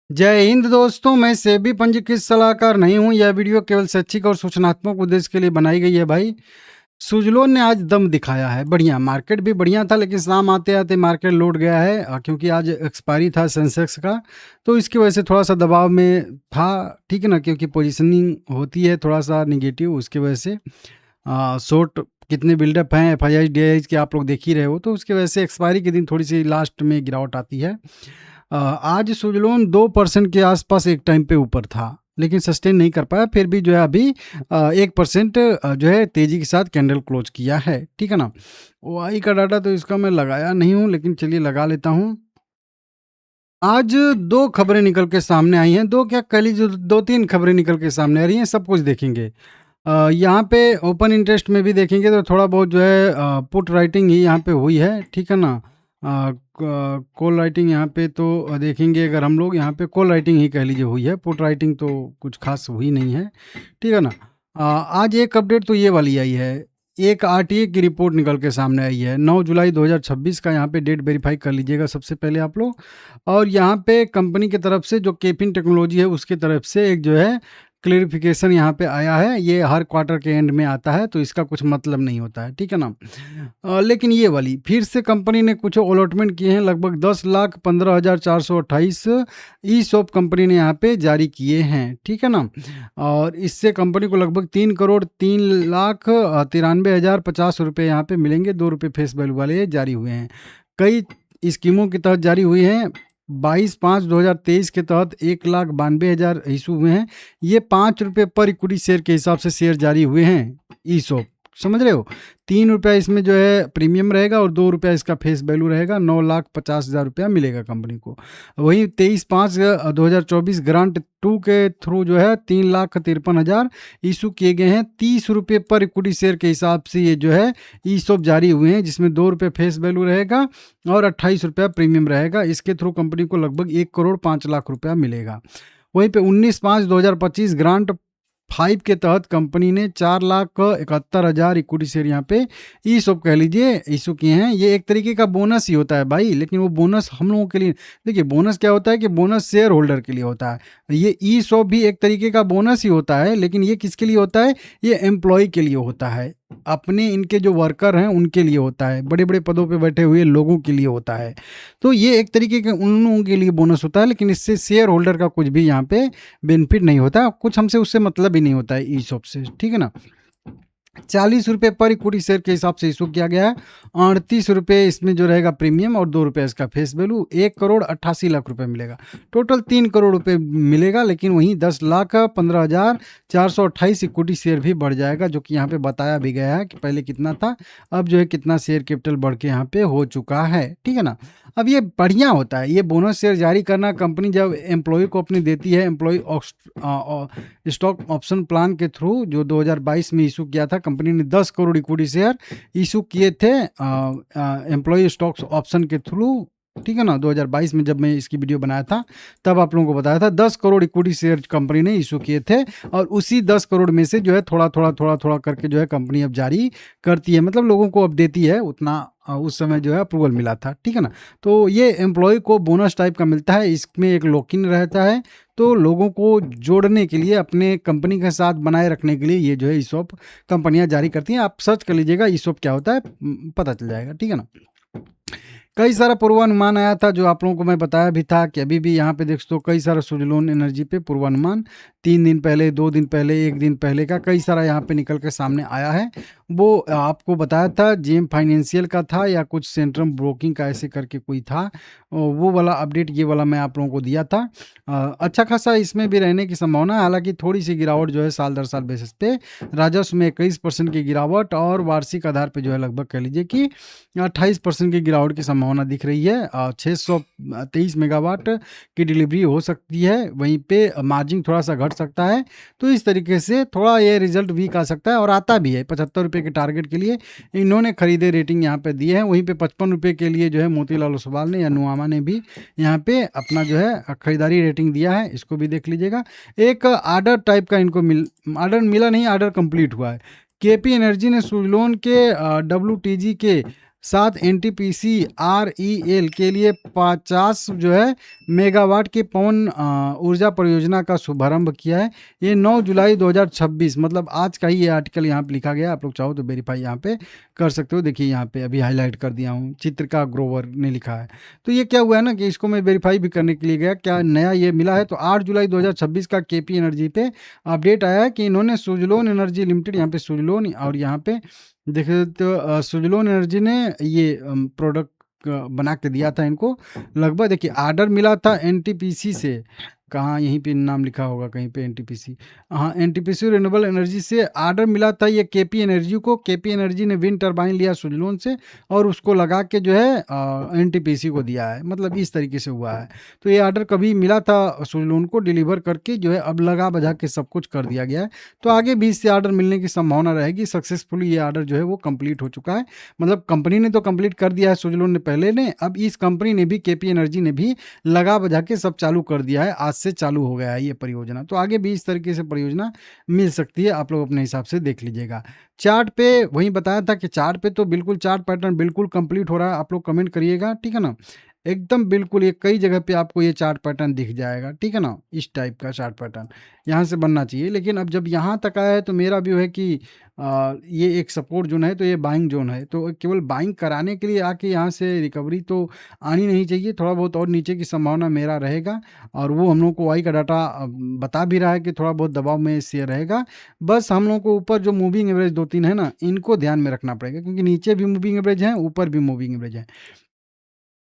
जय हिंद दोस्तों, मैं सेबी पंजीकृत सलाहकार नहीं हूं। यह वीडियो केवल शैक्षिक और सूचनात्मक उद्देश्य के लिए बनाई गई है। भाई, सुजलोन ने आज दम दिखाया है। बढ़िया मार्केट भी बढ़िया था, लेकिन शाम आते आते मार्केट लौट गया है क्योंकि आज एक्सपायरी था सेंसेक्स का, तो इसकी वजह से थोड़ा सा दबाव में था। ठीक है ना, क्योंकि पोजीशनिंग होती है थोड़ा सा निगेटिव, उसकी वजह से शॉर्ट कितने बिल्डअप हैं F I I D I के आप लोग देख ही रहे हो, तो उसकी वजह से एक्सपायरी के दिन थोड़ी सी लास्ट में गिरावट आती है। आज सुजलोन 2% के आसपास एक टाइम पे ऊपर था, लेकिन सस्टेन नहीं कर पाया। फिर भी जो है अभी 1% जो है तेजी के साथ कैंडल क्लोज किया है। ठीक है ना, वाई का डाटा तो इसका मैं लगाया नहीं हूँ, लेकिन चलिए लगा लेता हूँ। आज दो खबरें निकल के सामने आई हैं, दो क्या कह लीजिए, दो तीन खबरें निकल के सामने आ रही हैं। सब कुछ देखेंगे। यहाँ पे ओपन इंटरेस्ट में भी देखेंगे तो थोड़ा बहुत जो है पुट राइटिंग ही यहाँ पे हुई है। ठीक है ना, कॉल राइटिंग यहाँ पे तो देखेंगे, अगर हम लोग यहाँ पे कॉल राइटिंग ही कह लीजिए हुई है, पुट राइटिंग तो कुछ खास हुई नहीं है। ठीक है ना। आज एक अपडेट तो ये वाली आई है, एक आरटीए की रिपोर्ट निकल के सामने आई है 9 जुलाई 2026 का। यहाँ पे डेट वेरीफाई कर लीजिएगा सबसे पहले आप लोग। और यहाँ पे कंपनी की तरफ से जो केपिन टेक्नोलॉजी है उसकी तरफ से एक जो है क्लेरिफिकेशन यहाँ पे आया है। ये हर क्वार्टर के एंड में आता है, तो इसका कुछ मतलब नहीं होता है। ठीक है ना। लेकिन ये वाली फिर से कंपनी ने कुछ अलॉटमेंट किए हैं, लगभग 10,15,428 ई शॉप कंपनी ने यहाँ पे जारी किए हैं। ठीक है ना। और इससे कंपनी को लगभग 3,03,93,050 रुपये यहाँ पे मिलेंगे। 2 रुपये फेस वैल्यू वाले जारी हुए हैं। कई स्कीमों के तहत जारी हुई हैं। 22/5/2023 के तहत 1,92,000 इशू हुए हैं। ये 5 रुपये पर इक्विटी शेयर के हिसाब से शेयर जारी हुए हैं ई शॉप, समझ रहे हो। 3 रुपया इसमें जो है प्रीमियम रहेगा और 2 रुपया इसका फेस वैल्यू रहेगा। 9,50,000 रुपया मिलेगा कंपनी को। वहीं 23/5/2024 ग्रांट 2 के थ्रू जो है 3,53,000 इशू किए गए हैं। 30 रुपये पर इक्विटी शेयर के हिसाब से ये जो है ई शॉप जारी हुए हैं, जिसमें 2 रुपये फेस वैल्यू रहेगा और 28 रुपया प्रीमियम रहेगा। इसके थ्रू कंपनी को लगभग 1,05,00,000 रुपया मिलेगा। वहीं पे 19/5/2025 ग्रांट 5 के तहत कंपनी ने 4,71,000 इक्विटी शेयर यहाँ पे ई शॉप कह लीजिए इशू किए हैं। ये एक तरीके का बोनस ही होता है भाई, लेकिन वो बोनस हम लोगों के लिए, देखिए बोनस क्या होता है कि बोनस शेयर होल्डर के लिए होता है। ये ई शॉप भी एक तरीके का बोनस ही होता है, लेकिन ये किसके लिए होता है? ये एम्प्लॉय के लिए होता है, अपने इनके जो वर्कर हैं उनके लिए होता है, बड़े बड़े पदों पे बैठे हुए लोगों के लिए होता है। तो ये एक तरीके के उन लोगों के लिए बोनस होता है, लेकिन इससे शेयर होल्डर का कुछ भी यहाँ पे बेनिफिट नहीं होता, कुछ हमसे उससे मतलब ही नहीं होता है ई शॉप से। ठीक है ना। 40 रुपये पर इक्विटी शेयर के हिसाब से इशू किया गया है। 38 रुपये इसमें जो रहेगा प्रीमियम और 2 रुपये इसका फेस वैल्यू। 1,88,00,000 रुपये मिलेगा। टोटल 3 करोड़ रुपये मिलेगा, लेकिन वहीं 10,15,428 इक्विटी शेयर भी बढ़ जाएगा, जो कि यहाँ पे बताया भी गया है कि पहले कितना था, अब जो है कितना शेयर कैपिटल बढ़ के यहाँ पे हो चुका है। ठीक है ना। अब ये बढ़िया होता है, ये बोनस शेयर जारी करना कंपनी जब एम्प्लॉय को अपनी देती है। एम्प्लॉय स्टॉक ऑप्शन प्लान के थ्रू जो 2022 में इशू किया था, कंपनी ने 10 करोड़ इक्विटी शेयर इशू किए थे एम्प्लॉय स्टॉक्स ऑप्शन के थ्रू। ठीक है ना। 2022 में जब मैं इसकी वीडियो बनाया था, तब आप लोगों को बताया था 10 करोड़ इक्विटी शेयर कंपनी ने इशू किए थे, और उसी 10 करोड़ में से जो है थोड़ा थोड़ा थोड़ा थोड़ा करके जो है कंपनी अब जारी करती है, मतलब लोगों को अब देती है उतना। उस समय जो है अप्रूवल मिला था। ठीक है ना। तो ये एम्प्लॉय को बोनस टाइप का मिलता है, इसमें एक लॉक-इन रहता है, तो लोगों को जोड़ने के लिए, अपने कंपनी के साथ बनाए रखने के लिए ये जो है ईसॉप कंपनियां जारी करती हैं। आप सर्च कर लीजिएगा ईसॉप क्या होता है, पता चल जाएगा। ठीक है ना। कई सारा पूर्वानुमान आया था, जो आप लोगों को मैं बताया भी था कि अभी भी यहाँ पे देख तो कई सारा सुजलोन एनर्जी पे पूर्वानुमान 3 दिन पहले, 2 दिन पहले, 1 दिन पहले का कई सारा यहाँ पे निकल के सामने आया है। वो आपको बताया था जेम फाइनेंशियल का था या कुछ सेंट्रम ब्रोकिंग का ऐसे करके कोई था, वो वाला अपडेट ये वाला मैं आप लोगों को दिया था। अच्छा खासा इसमें भी रहने की संभावना है, हालांकि थोड़ी सी गिरावट जो है साल दर साल बेसिस पे, राजस्व में 21% की गिरावट और वार्षिक आधार पे जो है लगभग कह लीजिए कि 28% की गिरावट की संभावना दिख रही है। 623 मेगावाट की डिलीवरी हो सकती है, वहीं पे मार्जिन थोड़ा सा घट सकता है। तो इस तरीके से थोड़ा ये रिजल्ट वीक आ सकता है, और आता भी है। 75 रुपये के टारगेट के लिए इन्होंने खरीदे रेटिंग यहाँ पे दिए हैं। वहीं पे 55 रुपये के लिए जो है मोतीलाल ओसवाल ने या नुआमा ने भी यहाँ पे अपना जो है खरीदारी रेटिंग दिया है, इसको भी देख लीजिएगा। एक आर्डर टाइप का इनको आर्डर मिला नहीं, आर्डर कंप्लीट हुआ है। केपी एनर्जी ने सुजलोन के WTG के साथ एनटीपीसी आरईएल के लिए 50 जो है मेगावाट की पवन ऊर्जा परियोजना का शुभारंभ किया है। ये 9 जुलाई 2026 मतलब आज का ही ये आर्टिकल यहाँ पे लिखा गया। आप लोग चाहो तो वेरीफाई यहाँ पे कर सकते हो। देखिए यहाँ पे अभी हाईलाइट कर दिया हूँ, चित्रिका ग्रोवर ने लिखा है। तो ये क्या हुआ है ना कि इसको मैं वेरीफाई भी करने के लिए गया, क्या नया ये मिला है। तो 8 जुलाई 2026 का केपी एनर्जी पे अपडेट आया है कि इन्होंने सुजलोन एनर्जी लिमिटेड, यहाँ पे सुजलोन और यहाँ पे देखिए तो सुजलोन एनर्जी ने ये प्रोडक्ट बना के दिया था इनको। लगभग देखिए ऑर्डर मिला था एनटीपीसी से, कहाँ यहीं पे नाम लिखा होगा कहीं पे एनटीपीसी, हाँ एनटीपीसी रिन्यूएबल एनर्जी से ऑर्डर मिला था ये केपी एनर्जी को। केपी एनर्जी ने विंड टरबाइन लिया सुजलोन से और उसको लगा के जो है एनटीपीसी को दिया है, मतलब इस तरीके से हुआ है। तो ये ऑर्डर कभी मिला था सुजलोन को, डिलीवर करके जो है अब लगा बजा के सब कुछ कर दिया गया है। तो आगे भी इससे ऑर्डर मिलने की संभावना रहेगी। सक्सेसफुली ये ऑर्डर जो है वो कंप्लीट हो चुका है, मतलब कंपनी ने तो कंप्लीट कर दिया है सुजलोन ने पहले ने, अब इस कंपनी ने भी केपी एनर्जी ने भी लगा बजा के सब चालू कर दिया है। आज से चालू हो गया है ये परियोजना। तो आगे भी इस तरीके से परियोजना मिल सकती है, आप लोग अपने हिसाब से देख लीजिएगा। चार्ट पे वही बताया था कि चार्ट पे तो बिल्कुल चार्ट पैटर्न बिल्कुल कंप्लीट हो रहा है। आप लोग कमेंट करिएगा, ठीक है ना। एकदम बिल्कुल ये कई जगह पे आपको ये चार्ट पैटर्न दिख जाएगा, ठीक है ना। इस टाइप का चार्ट पैटर्न यहाँ से बनना चाहिए। लेकिन अब जब यहाँ तक आया है तो मेरा व्यू है कि ये एक सपोर्ट जोन है, तो ये बाइंग जोन है। तो केवल बाइंग कराने के लिए आके यहाँ से रिकवरी तो आनी नहीं चाहिए, थोड़ा बहुत और नीचे की संभावना मेरा रहेगा। और वो हम लोग को वाई का डाटा बता भी रहा है कि थोड़ा बहुत दबाव में शेयर रहेगा। बस हम लोग को ऊपर जो मूविंग एवरेज 2-3 है ना, इनको ध्यान में रखना पड़ेगा, क्योंकि नीचे भी मूविंग एवरेज है, ऊपर भी मूविंग एवरेज है।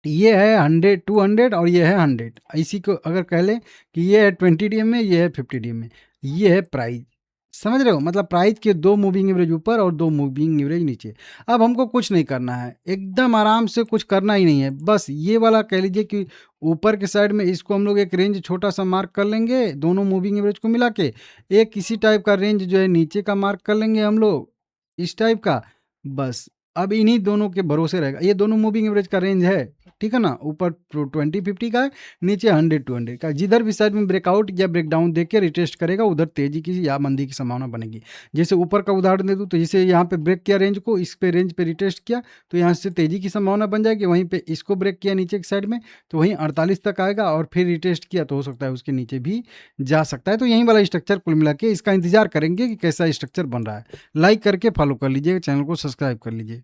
ये है 100 200 और ये है 100। इसी को अगर कह लें कि ये है 20 डीएम में, ये है 50 डीएम में। ये है प्राइस, समझ रहे हो, मतलब प्राइस के 2 मूविंग एवरेज ऊपर और 2 मूविंग एवरेज नीचे। अब हमको कुछ नहीं करना है, एकदम आराम से कुछ करना ही नहीं है। बस ये वाला कह लीजिए कि ऊपर के साइड में इसको हम लोग एक रेंज छोटा सा मार्क कर लेंगे, दोनों मूविंग एवरेज को मिला के। एक इसी टाइप का रेंज जो है नीचे का मार्क कर लेंगे हम लोग, इस टाइप का। बस अब इन्हीं दोनों के भरोसे रहेगा। ये दोनों मूविंग एवरेज का रेंज है, ठीक है ना। ऊपर 20-50 का है, नीचे 100-200 का। जिधर भी साइड में ब्रेकआउट या ब्रेकडाउन देके रिटेस्ट करेगा, उधर तेजी की या मंदी की संभावना बनेगी। जैसे ऊपर का उदाहरण दे दूं तो जैसे यहाँ पे ब्रेक किया रेंज को, इस पे रेंज पे रिटेस्ट किया, तो यहाँ से तेजी की संभावना बन जाएगी। वहीं पे इसको ब्रेक किया नीचे की साइड में, तो वहीं 48 तक आएगा और फिर रिटेस्ट किया तो हो सकता है उसके नीचे भी जा सकता है। तो यही वाला स्ट्रक्चर कुल मिला के इसका इंतजार करेंगे कि कैसा स्ट्रक्चर बन रहा है। लाइक करके फॉलो कर लीजिए, चैनल को सब्सक्राइब कर लीजिए।